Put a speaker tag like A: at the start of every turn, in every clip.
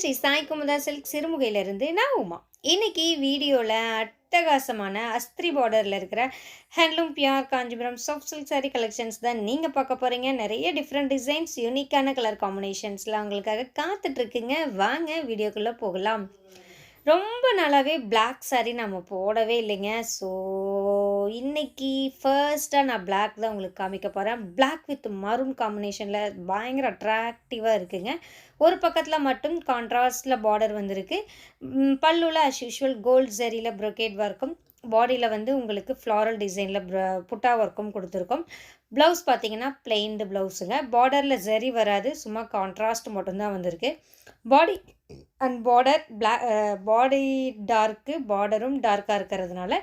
A: Sri Sai Kumudha silk சிறுமுகையிலிருந்து நான் உமா. இன்னைக்கு வீடியோவில் அட்டகாசமான அஸ்திரி பார்டரில் இருக்கிற handloom pure Kanchipuram soft silk sari collections தான் நீங்கள் பார்க்க போகிறீங்க. நிறைய டிஃப்ரெண்ட் டிசைன்ஸ், யூனிக்கான கலர் காம்பினேஷன்ஸ்லாம் உங்களுக்காக காத்துட்ருக்குங்க. வாங்க வீடியோக்குள்ளே போகலாம். ரொம்ப நாளாகவே பிளாக் சாரீ நம்ம போடவே இல்லைங்க. ஸோ இன்னைக்கு ஃபர்ஸ்ட்டாக நான் பிளாக் தான் உங்களுக்கு காமிக்க போகிறேன். பிளாக் வித் மரூன் காம்பினேஷனில் பயங்கர அட்ராக்டிவாக இருக்குங்க. ஒரு பக்கத்தில் மட்டும் கான்ட்ராஸ்டில் பார்டர் வந்திருக்கு. பல்லுவில் அஸ் யூஷுவல் கோல்ட் ஜரியில் ப்ரொக்கேட் ஒர்க்கும், பாடியில் வந்து உங்களுக்கு ஃப்ளாரல் டிசைனில் புட்டா ஒர்க்கும் கொடுத்துருக்கோம். ப்ளவுஸ் பார்த்தீங்கன்னா பிளெயின்டு ப்ளவுஸுங்க. பார்டரில் ஜரி வராது, சும்மா கான்ட்ராஸ்ட் மட்டும்தான் வந்திருக்கு. Body and border body dark, பார்டரும் டார்க்காக இருக்கிறதுனால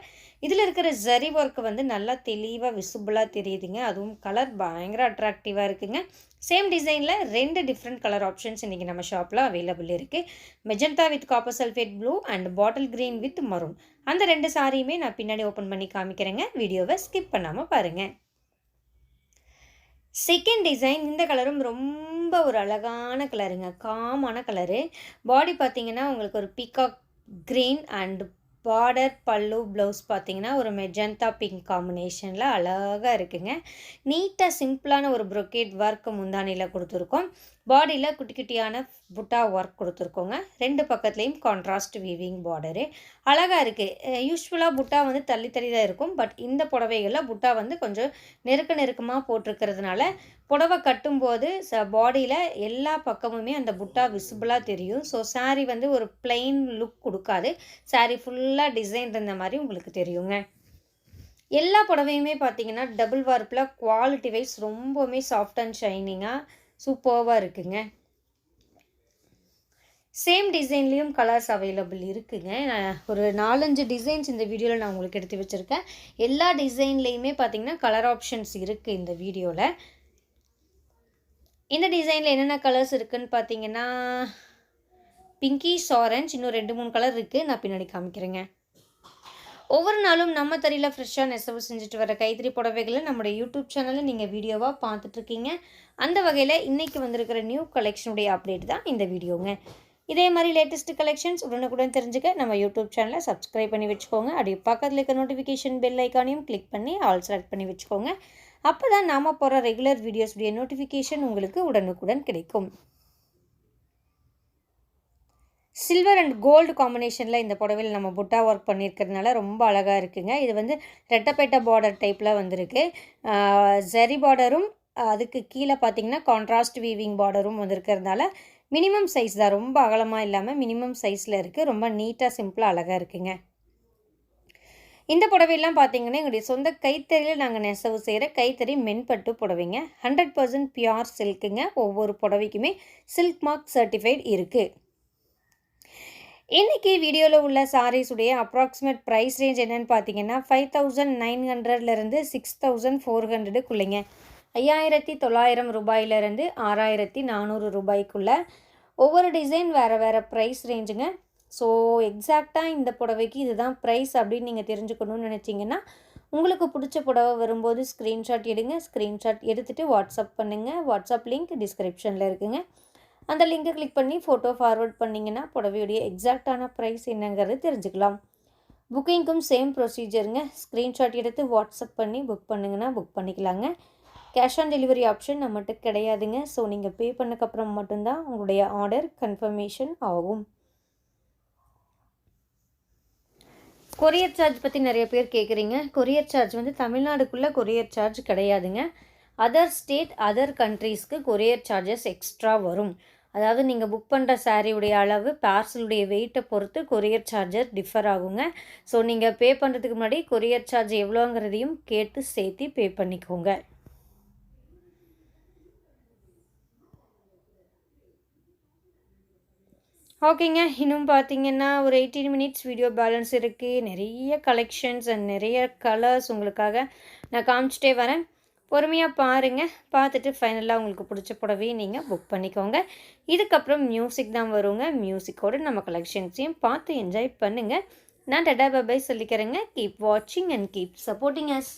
A: இதில் இருக்கிற ஜரி ஒர்க்கு வந்து நல்லா தெளிவாக விசிபிளாக தெரியுதுங்க. அதுவும் கலர் பயங்கர அட்ராக்டிவாக இருக்குங்க. சேம் டிசைனில் 2 டிஃப்ரெண்ட் கலர் ஆப்ஷன்ஸ் இன்றைக்கி நம்ம ஷாப்பில் அவைலபிள் இருக்குது. Magenta with copper sulphate blue and bottle green with maroon. அந்த 2 சாரியுமே நான் பின்னாடி ஓப்பன் பண்ணி காமிக்கிறேங்க. வீடியோவை ஸ்கிப் பண்ணாமல் பாருங்கள். செகண்ட் டிசைன், இந்த கலரும் ரொம்ப ஒரு அழகான கலருங்க, காமான கலரு. பாடி பார்த்தீங்கன்னா உங்களுக்கு ஒரு பீகாக் க்ரீன் அண்ட் பார்டர், பல்லு, ப்ளவுஸ் பார்த்தீங்கன்னா ஒரு மெஜந்தா பிங்க் காம்பினேஷனில் அழகாக இருக்குங்க. நீட்டாக சிம்பிளான ஒரு ப்ரொக்கேட் ஒர்க் முந்தானியில் கொடுத்துருக்கோம். பாடியில் குட்டி குட்டியான புட்டா ஒர்க் கொடுத்துருக்கோங்க. 2 பக்கத்துலேயும் கான்ட்ராஸ்ட் வீவிங் பார்டரு அழகாக இருக்குது. யூஸ்வலாக புட்டா வந்து தள்ளி தள்ளி தான் இருக்கும். பட் இந்த புடவைகளில் புட்டா வந்து கொஞ்சம் நெருக்கமாக போட்டிருக்கிறதுனால புடவை கட்டும்போது பாடியில் எல்லா பக்கமுமே அந்த புட்டா விசிபிளாக தெரியும். ஸோ சாரீ வந்து ஒரு பிளெயின் லுக் கொடுக்காது. சாரீ ஃபுல்லாக டிசைன் இருந்த மாதிரி உங்களுக்கு தெரியுங்க. எல்லா புடவையுமே பார்த்தீங்கன்னா டபுள் வார்ப்பில் குவாலிட்டி வைஸ் ரொம்பவுமே சாஃப்ட் அண்ட் ஷைனிங்காக சூப்பர்வாக இருக்குங்க. சேம் டிசைன்லேயும் கலர்ஸ் அவைலபிள் இருக்குங்க. ஒரு 4-5 டிசைன்ஸ் இந்த வீடியோவில் நான் உங்களுக்கு எடுத்து வச்சுருக்கேன். எல்லா டிசைன்லேயுமே பார்த்தீங்கன்னா கலர் ஆப்ஷன்ஸ் இருக்குது இந்த வீடியோவில். இந்த டிசைனில் என்னென்ன கலர்ஸ் இருக்குதுன்னு பார்த்தீங்கன்னா பிங்கிஷ், ஆரஞ்ச், இன்னும் 2-3 கலர் இருக்குது. நான் பின்னாடி காமிக்கிறேங்க. ஒவ்வொரு நாளும் நம்ம தறியில் ஃப்ரெஷ்ஷாக நெசவு செஞ்சுட்டு வர கைத்தறி புடவைகளை நம்முடைய யூடியூப் சேனலில் நீங்கள் வீடியோவாக பார்த்துட்ருக்கீங்க. அந்த வகையில் இன்றைக்கி வந்திருக்கிற நியூ கலெக்ஷனுடைய அப்டேட் தான் இந்த வீடியோங்க. இதே மாதிரி லேட்டஸ்ட் கலெக்ஷன்ஸ் உடனுக்குடன் தெரிஞ்சுக்க நம்ம யூடியூப் சேனலை சப்ஸ்கிரைப் பண்ணி வச்சுக்கோங்க. அப்படியே பக்கத்தில் இருக்க நோட்டிஃபிகேஷன் பெல் ஐக்கானையும் கிளிக் பண்ணி ஆல் செலக்ட் பண்ணி வச்சுக்கோங்க. அப்போ தான் நாம் போகிற ரெகுலர் வீடியோஸுடைய நோட்டிஃபிகேஷன் உங்களுக்கு உடனுக்குடன் கிடைக்கும். சில்வர் அண்ட் கோல்டு காம்பினேஷனில் இந்த புடவையில் நம்ம புட்டா ஒர்க் பண்ணியிருக்கிறதுனால ரொம்ப அழகாக இருக்குங்க. இது வந்து ரெட்டப்பேட்டை பார்டர் டைப்பில் வந்திருக்கு. ஜரி பார்டரும் அதுக்கு கீழே பார்த்தீங்கன்னா கான்ட்ராஸ்ட் வீவிங் பார்டரும் வந்திருக்கிறதுனால மினிமம் சைஸ் தான், ரொம்ப அகலமாக இல்லாமல் மினிமம் சைஸில் இருக்குது. ரொம்ப நீட்டாக சிம்பிளாக அழகாக இருக்குங்க. இந்த புடவையெல்லாம் பார்த்தீங்கன்னா எங்களுடைய சொந்த கைத்தறியில் நாங்கள் நெசவு செய்கிற கைத்தறி மென்பட்டு புடவைங்க. 100% பியூர் சில்க்குங்க. ஒவ்வொரு புடவைக்குமே சில்க் மார்க் சர்டிஃபைட் இருக்குது. இன்றைக்கி வீடியோவில் உள்ள சாரீஸுடைய அப்ராக்சிமேட் ப்ரைஸ் ரேஞ்ச் என்னென்னு பார்த்தீங்கன்னா 5900லேருந்து 6400க்குள்ளேங்க. 5900 ரூபாயிலிருந்து 6400 ரூபாய்க்குள்ளே. ஒவ்வொரு டிசைன் வேறு ப்ரைஸ் ரேஞ்சுங்க. ஸோ எக்ஸாக்டாக இந்த புடவைக்கு இதுதான் ப்ரைஸ் அப்படின்னு நீங்கள் தெரிஞ்சுக்கணுன்னு நினச்சிங்கன்னா உங்களுக்கு பிடிச்ச புடவை வரும்போது ஸ்க்ரீன்ஷாட் எடுங்க. ஸ்க்ரீன்ஷாட் எடுத்துகிட்டு வாட்ஸ்அப் பண்ணுங்கள். வாட்ஸ்அப் லிங்க் டிஸ்கிரிப்ஷனில் இருக்குங்க. அந்த லிங்கை கிளிக் பண்ணி ஃபோட்டோ ஃபார்வர்ட் பண்ணிங்கன்னா புடவையுடைய எக்ஸாக்டான ப்ரைஸ் என்னங்கிறது தெரிஞ்சுக்கலாம். புக்கிங்க்கும் சேம் ப்ரொசீஜருங்க. ஸ்க்ரீன்ஷாட் எடுத்து வாட்ஸ்அப் பண்ணி புக் பண்ணிங்கன்னா புக் பண்ணிக்கலாங்க. கேஷ் ஆன் டெலிவரி ஆப்ஷன் நம்மகிட்ட கிடையாதுங்க. ஸோ நீங்கள் பே பண்ணக்கப்புறம் மட்டும்தான் உங்களுடைய ஆர்டர் கன்ஃபர்மேஷன் ஆகும். கொரியர் சார்ஜ் பற்றி நிறைய பேர் கேட்குறீங்க. கொரியர் சார்ஜ் வந்து தமிழ்நாடுக்குள்ளே கொரியர் சார்ஜ் கிடையாதுங்க. அதர் ஸ்டேட், அதர் கண்ட்ரீஸ்க்கு கொரியர் சார்ஜஸ் எக்ஸ்ட்ரா வரும். அதாவது நீங்கள் புக் பண்ணுற சாரியுடைய அளவு, பார்சலுடைய வெயிட்டை பொறுத்து கொரியர் சார்ஜர் டிஃபர் ஆகுங்க. ஸோ நீங்கள் பே பண்ணுறதுக்கு முன்னாடி கொரியர் சார்ஜ் எவ்வளோங்கிறதையும் கேட்டு சேர்த்து பே பண்ணிக்கோங்க. ஓகேங்க. இன்னும் பார்த்தீங்கன்னா ஒரு 18 மினிட்ஸ் வீடியோ பேலன்ஸ் இருக்குது. நிறைய கலெக்ஷன்ஸ் அண்ட் நிறைய கலர்ஸ் உங்களுக்காக நான் காமிச்சிட்டே வரேன். பொறுமையாக பாருங்கள். பார்த்துட்டு ஃபைனலாக உங்களுக்கு பிடிச்ச புடவையை நீங்கள் புக் பண்ணிக்கோங்க. இதுக்கப்புறம் மியூசிக் தான் வருங்க. மியூசிக்கோடு நம்ம கலெக்ஷன்ஸையும் பார்த்து என்ஜாய் பண்ணுங்கள். நான் டாடா பை பை சொல்லிக்கிறேங்க. கீப் வாட்சிங் அண்ட் கீப் சப்போர்ட்டிங் அஸ்.